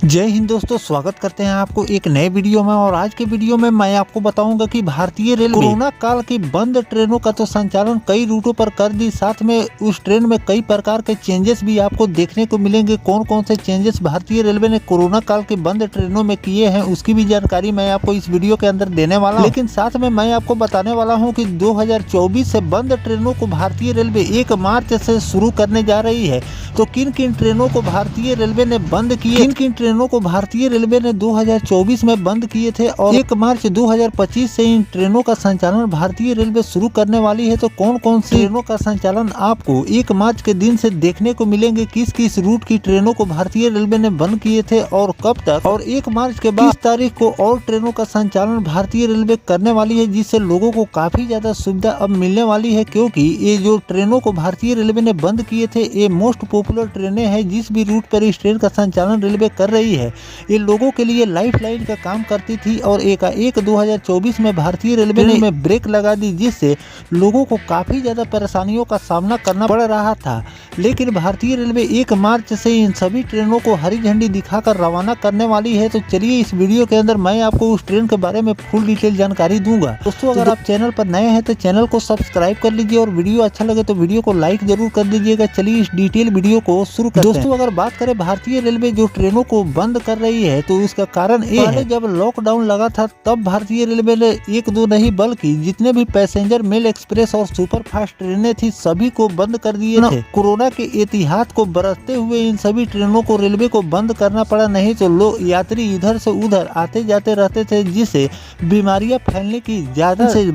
जय हिंद दोस्तों, स्वागत करते हैं आपको एक नए वीडियो में। और आज के वीडियो में मैं आपको बताऊंगा कि भारतीय रेलवे कोरोना काल की बंद ट्रेनों का तो संचालन कई रूटों पर कर दी, साथ में उस ट्रेन में कई प्रकार के चेंजेस भी आपको देखने को मिलेंगे। कौन कौन से चेंजेस भारतीय रेलवे ने कोरोना काल की बंद ट्रेनों में किए हैं, उसकी भी जानकारी मैं आपको इस वीडियो के अंदर देने वाला हूँ। लेकिन साथ में मैं आपको बताने वाला हूँ कि 2024 से बंद ट्रेनों को भारतीय रेलवे 1 मार्च से शुरू करने जा रही है। तो किन किन ट्रेनों को भारतीय रेलवे ने बंद किए, किन किन ट्रेनों को भारतीय रेलवे ने 2024 में बंद किए थे और 1 मार्च 2025 से इन ट्रेनों का संचालन भारतीय रेलवे शुरू करने वाली है। तो कौन कौन सी ट्रेनों का संचालन आपको 1 मार्च के दिन से देखने को मिलेंगे, किस किस रूट की ट्रेनों को भारतीय रेलवे ने बंद किए थे और कब तक, और 1 मार्च के बाद किस तारीख को और ट्रेनों का संचालन भारतीय रेलवे करने वाली है, जिससे लोगों को काफी ज्यादा सुविधा अब मिलने वाली है। क्योंकि ये जो ट्रेनों को भारतीय रेलवे ने बंद किए थे, ये मोस्ट पॉपुलर ट्रेनें हैं। जिस भी रूट पर इस ट्रेन का संचालन रेलवे कर रही है, ये लोगों के लिए लाइफ लाइन का काम करती थी। और एकाएक 2024 में भारतीय रेलवे ने ब्रेक लगा दी, जिससे लोगों को काफी ज्यादा परेशानियों का सामना करना पड़ रहा था। लेकिन भारतीय रेलवे 1 मार्च से इन सभी ट्रेनों को हरी झंडी दिखाकर रवाना करने वाली है। तो चलिए इस वीडियो के अंदर मैं आपको उस ट्रेन के बारे में फुल डिटेल जानकारी दूंगा। दोस्तों, अगर आप चैनल पर नए हैं तो चैनल को सब्सक्राइब कर लीजिए और वीडियो अच्छा लगे तो वीडियो को लाइक जरूर कर दीजिएगा। चलिए इस डिटेल वीडियो को शुरू करते हैं। दोस्तों, अगर बात करें भारतीय रेलवे जो ट्रेनों को बंद कर रही है, तो उसका कारण ये है, जब लॉकडाउन लगा था तब भारतीय रेलवे ने 1-2 नहीं बल्कि जितने भी पैसेंजर मेल एक्सप्रेस और सुपर फास्ट ट्रेनें थी सभी को बंद कर दिए थे। कोरोना के एहतियात को बरतते हुए इन सभी ट्रेनों को रेलवे को बंद करना पड़ा, नहीं तो लोग यात्री इधर से उधर आते जाते रहते थे, जिससे बीमारियां फैलने की ज्यादा से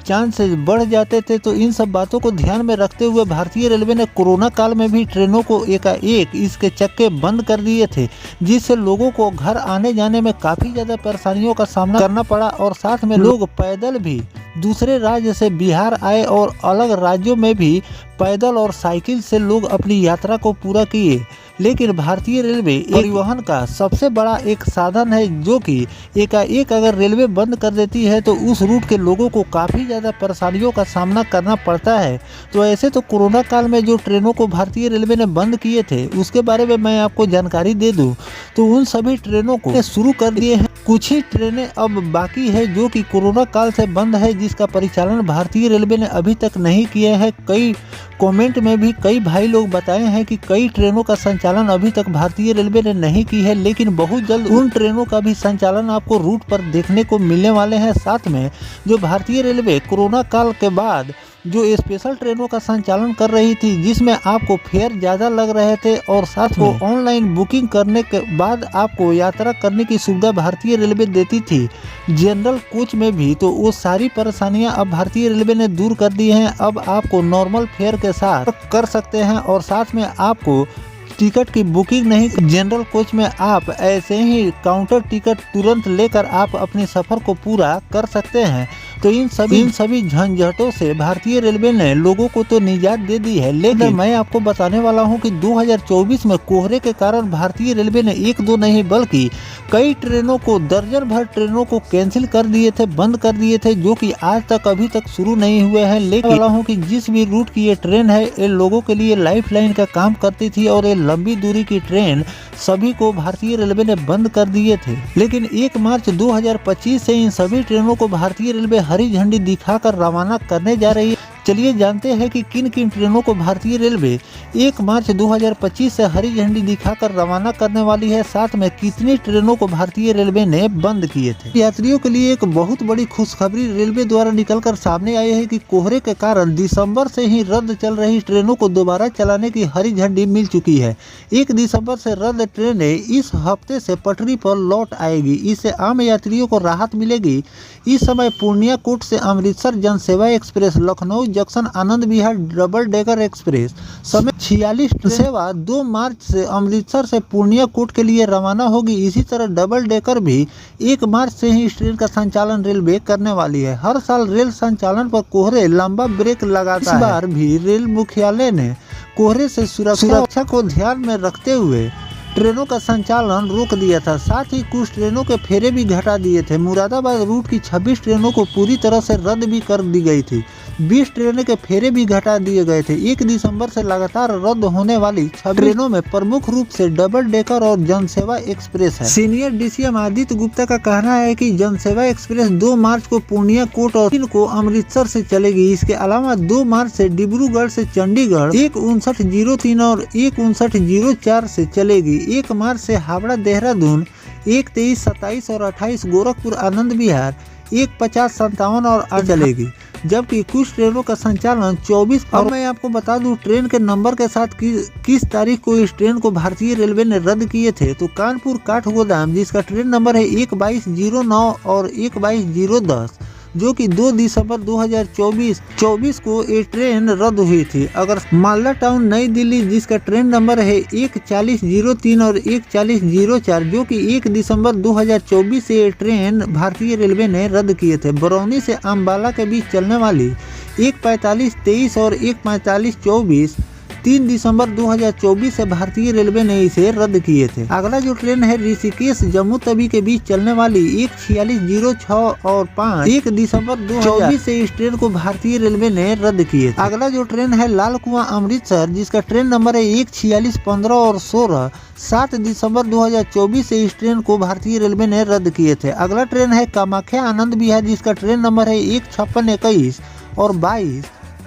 चांसेस बढ़ जाते थे। तो इन सब बातों को ध्यान में रखते हुए भारतीय रेलवे ने कोरोना काल में भी ट्रेनों को एकाएक इसके चक्के बंद कर दिए थे, जिससे लोगों को घर आने जाने में काफ़ी ज़्यादा परेशानियों का सामना करना पड़ा। और साथ में लोग पैदल भी दूसरे राज्य से बिहार आए और अलग राज्यों में भी पैदल और साइकिल से लोग अपनी यात्रा को पूरा किए। लेकिन भारतीय रेलवे परिवहन का सबसे बड़ा एक साधन है, जो कि एकाएक अगर रेलवे बंद कर देती है तो उस रूट के लोगों को काफ़ी ज़्यादा परेशानियों का सामना करना पड़ता है। तो ऐसे तो कोरोना काल में जो ट्रेनों को भारतीय रेलवे ने बंद किए थे उसके बारे में मैं आपको जानकारी दे दूं, तो उन सभी ट्रेनों को शुरू कर दिए हैं। कुछ ही ट्रेनें अब बाकी है जो कि कोरोना काल से बंद है, जिसका परिचालन भारतीय रेलवे ने अभी तक नहीं किया है। कई कमेंट में भी कई भाई लोग बताए हैं कि कई ट्रेनों का संचालन अभी तक भारतीय रेलवे ने नहीं की है, लेकिन बहुत जल्द उन ट्रेनों का भी संचालन आपको रूट पर देखने को मिलने वाले हैं। साथ में जो भारतीय रेलवे कोरोना काल के बाद जो स्पेशल ट्रेनों का संचालन कर रही थी, जिसमें आपको फेयर ज़्यादा लग रहे थे और साथ में ऑनलाइन बुकिंग करने के बाद आपको यात्रा करने की सुविधा भारतीय रेलवे देती थी जनरल कोच में भी, तो वो सारी परेशानियां अब भारतीय रेलवे ने दूर कर दी हैं। अब आपको नॉर्मल फेयर के साथ कर सकते हैं और साथ में आपको टिकट की बुकिंग नहीं, जनरल कोच में आप ऐसे ही काउंटर टिकट तुरंत लेकर आप अपने सफ़र को पूरा कर सकते हैं। तो इन सभी झंझटों से भारतीय रेलवे ने लोगों को तो निजात दे दी है। लेकिन मैं आपको बताने वाला हूं कि 2024 में कोहरे के कारण भारतीय रेलवे ने 1-2 नहीं बल्कि कई ट्रेनों को, दर्जन भर ट्रेनों को कैंसिल कर दिए थे, बंद कर दिए थे, जो कि आज तक अभी तक शुरू नहीं हुए हैं। लेकिन वाला हूँ कि जिस भी रूट की ये ट्रेन है, ये लोगों के लिए लाइफ लाइन का काम करती थी और ये लंबी दूरी की ट्रेन सभी को भारतीय रेलवे ने बंद कर दिए थे। लेकिन 1 मार्च 2025 से इन सभी ट्रेनों को भारतीय रेलवे हरी झंडी दिखाकर रवाना करने जा रही है। चलिए जानते हैं कि किन किन ट्रेनों को भारतीय रेलवे 1 मार्च 2025 से हरी झंडी दिखाकर रवाना करने वाली है, साथ में कितनी ट्रेनों को भारतीय रेलवे ने बंद किए थे। यात्रियों के लिए एक बहुत बड़ी खुशखबरी रेलवे द्वारा निकलकर सामने आई है कि कोहरे के कारण दिसंबर से ही रद्द चल रही ट्रेनों को दोबारा चलाने की हरी झंडी मिल चुकी है। 1 दिसंबर से रद्द ट्रेनें इस हफ्ते से पटरी पर लौट आएगी। इससे आम यात्रियों को राहत मिलेगी। इस समय पूर्णिया कोट से अमृतसर जनसेवा express, Lucknow junction Anand Vihar double decker express समेत 46 सेवा 2 मार्च से अमृतसर से पूर्णिया कोट के लिए रवाना होगी। इसी तरह डबल डेकर भी 1 मार्च से ही इस ट्रेन का संचालन रेलवे करने वाली है। हर साल रेल संचालन पर कोहरे लंबा ब्रेक लगाता है। इस बार भी रेल मुख्यालय ने कोहरे से सुरक्षा को ध्यान में रखते हुए ट्रेनों का संचालन रोक दिया था। साथ ही कुछ ट्रेनों के फेरे भी घटा दिए थे। मुरादाबाद रूट की 26 ट्रेनों को पूरी तरह से रद्द भी कर दी गई थी। 20 ट्रेनों के फेरे भी घटा दिए गए थे। 1 दिसंबर से लगातार रद्द होने वाली 26 ट्रेनों में प्रमुख रूप से डबल डेकर और जनसेवा एक्सप्रेस है। सीनियर डीसीएम आदित्य गुप्ता का कहना है कि जनसेवा एक्सप्रेस 2 मार्च को पूर्णिया कोट और 3 को अमृतसर से चलेगी। इसके अलावा 2 मार्च से डिब्रूगढ़ से चंडीगढ़ 1:59:03 और 1:59:04 से चलेगी। 1 मार्च से हावड़ा देहरादून 1:23:27 और 28 गोरखपुर आनंद विहार 1:50:57 और 8 चलेगी। जबकि कुछ ट्रेनों का संचालन 24 और मैं आपको बता दूं ट्रेन के नंबर के साथ किस तारीख को इस ट्रेन को भारतीय रेलवे ने रद्द किए थे। तो कानपुर काठगोदाम जिसका ट्रेन नंबर है 1:22:09 और 1:22:10 जो कि 2 दिसंबर 2024 को ये ट्रेन रद्द हुई थी। अगर मालदा टाउन नई दिल्ली जिसका ट्रेन नंबर है 1:40:03 और 1:40:04 जो कि 1 दिसंबर 2024 से ये ट्रेन भारतीय रेलवे ने रद्द किए थे। बरौनी से अम्बाला के बीच चलने वाली 1:45:23 और 1:45:24 3 दिसंबर 2024 से भारतीय रेलवे ने इसे रद्द किए थे। अगला जो ट्रेन है ऋषिकेश जम्मू तवी के बीच चलने वाली 1:46:06 और 5 1 दिसंबर 2024 से इस ट्रेन को भारतीय रेलवे ने रद्द किए थे। अगला जो ट्रेन है लाल कुआं अमृतसर जिसका ट्रेन नंबर है 1:46:15 और 16 7 दिसंबर 2024 से इस ट्रेन को भारतीय रेलवे ने रद्द किए थे। अगला ट्रेन है कामाख्या आनंद विहार जिसका ट्रेन नंबर है 1:56:21 और 22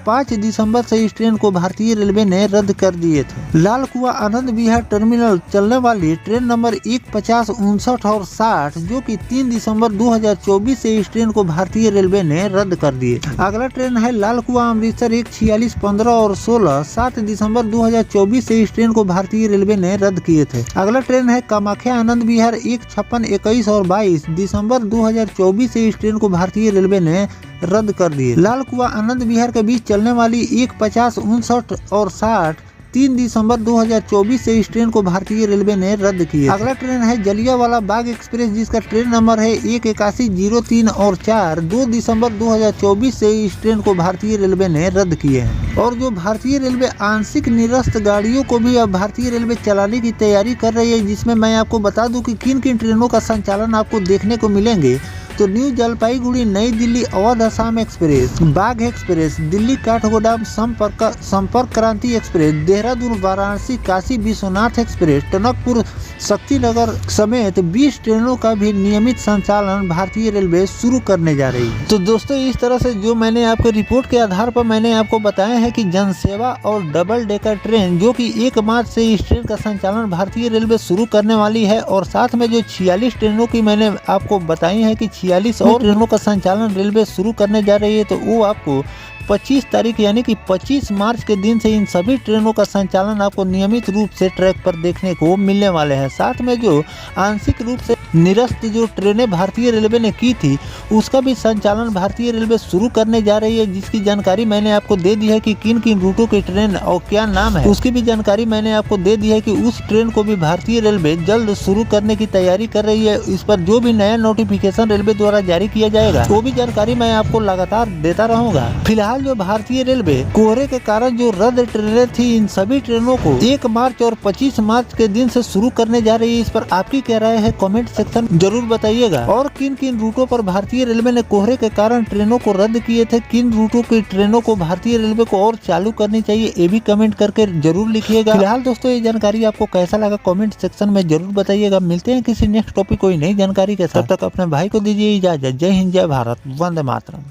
5 दिसंबर से इस ट्रेन को भारतीय रेलवे ने रद्द कर दिए थे। लाल कुआं आनंद विहार टर्मिनल चलने वाली ट्रेन नंबर 1:50:59 और 60 जो कि 3 दिसंबर 2024 से इस ट्रेन को भारतीय रेलवे ने रद्द कर दिए। अगला ट्रेन है लाल कुआं अमृतसर 1:46:15 और 16 7 दिसंबर 2024 से इस ट्रेन को भारतीय रेलवे ने रद्द किए थे। अगला ट्रेन है कामाख्या आनंद विहार 1:56:21 और 22 दिसंबर 2024 से इस ट्रेन को भारतीय रेलवे ने रद्द कर दिए। लाल कुआं आनंद विहार के बीच चलने वाली 1:50:59 और 60 3 दिसंबर 2024 से इस ट्रेन को भारतीय रेलवे ने रद्द किया। अगला ट्रेन है जलियांवाला बाग एक्सप्रेस जिसका ट्रेन नंबर है 1:81:03 और 4 2 दिसंबर 2024 से इस ट्रेन को भारतीय रेलवे ने रद्द किए हैं। और जो भारतीय रेलवे आंशिक निरस्त गाड़ियों को भी अब भारतीय रेलवे चलाने की तैयारी कर रही है, जिसमें मैं आपको बता दूं कि किन किन ट्रेनों का संचालन आपको देखने को मिलेंगे। तो न्यू जलपाईगुड़ी नई दिल्ली अवध असम एक्सप्रेस, बाघ एक्सप्रेस, दिल्ली काठगोदाम संपर्क क्रांति एक्सप्रेस, देहरादून वाराणसी काशी विश्वनाथ एक्सप्रेस, टनकपुर शक्तिनगर समेत 20 ट्रेनों का भी नियमित संचालन भारतीय रेलवे शुरू करने जा रही है। तो दोस्तों इस तरह से जो मैंने आपको रिपोर्ट के आधार पर मैंने आपको बताया है कि जनसेवा और डबल डेकर ट्रेन जो कि 1 मार्च से इस ट्रेन का संचालन भारतीय रेलवे शुरू करने वाली है और साथ में जो 46 ट्रेनों की मैंने आपको बताई है कि 46 और ट्रेनों का संचालन रेलवे शुरू करने जा रही है, तो वो आपको 25 तारीख यानी कि 25 मार्च के दिन से इन सभी ट्रेनों का संचालन आपको नियमित रूप से ट्रैक पर देखने को मिलने वाले हैं। साथ में जो आंशिक रूप से निरस्त जो ट्रेनें भारतीय रेलवे ने की थी उसका भी संचालन भारतीय रेलवे शुरू करने जा रही है, जिसकी जानकारी मैंने आपको दे दी है कि किन किन रूटों की ट्रेन और क्या नाम है। उसकी भी जानकारी मैंने आपको दे दी है कि उस ट्रेन को भी भारतीय रेलवे जल्द शुरू करने की तैयारी कर रही है। इस पर जो भी नया नोटिफिकेशन रेलवे द्वारा जारी किया जाएगा वो भी जानकारी मैं आपको लगातार देता रहूंगा। फिलहाल जो भारतीय रेलवे कोहरे के कारण जो रद्द ट्रेनें थी इन सभी ट्रेनों को 1 मार्च और 25 मार्च के दिन से शुरू करने जा रही है। इस पर आपकी क्या राय है कमेंट सेक्शन जरूर बताइएगा। और किन किन रूटों पर भारतीय रेलवे ने कोहरे के कारण ट्रेनों को रद्द किए थे, किन रूटों की ट्रेनों को भारतीय रेलवे को और चालू करनी चाहिए, ये भी कमेंट करके जरूर लिखिएगा। फिलहाल दोस्तों ये जानकारी आपको कैसा लगा कमेंट सेक्शन में जरूर बताइएगा। मिलते हैं किसी नेक्स्ट टॉपिक कोई नई जानकारी के साथ। तब तक अपने भाई को दीजिए इजाजत। जय हिंद, जय भारत, वंदे मातरम।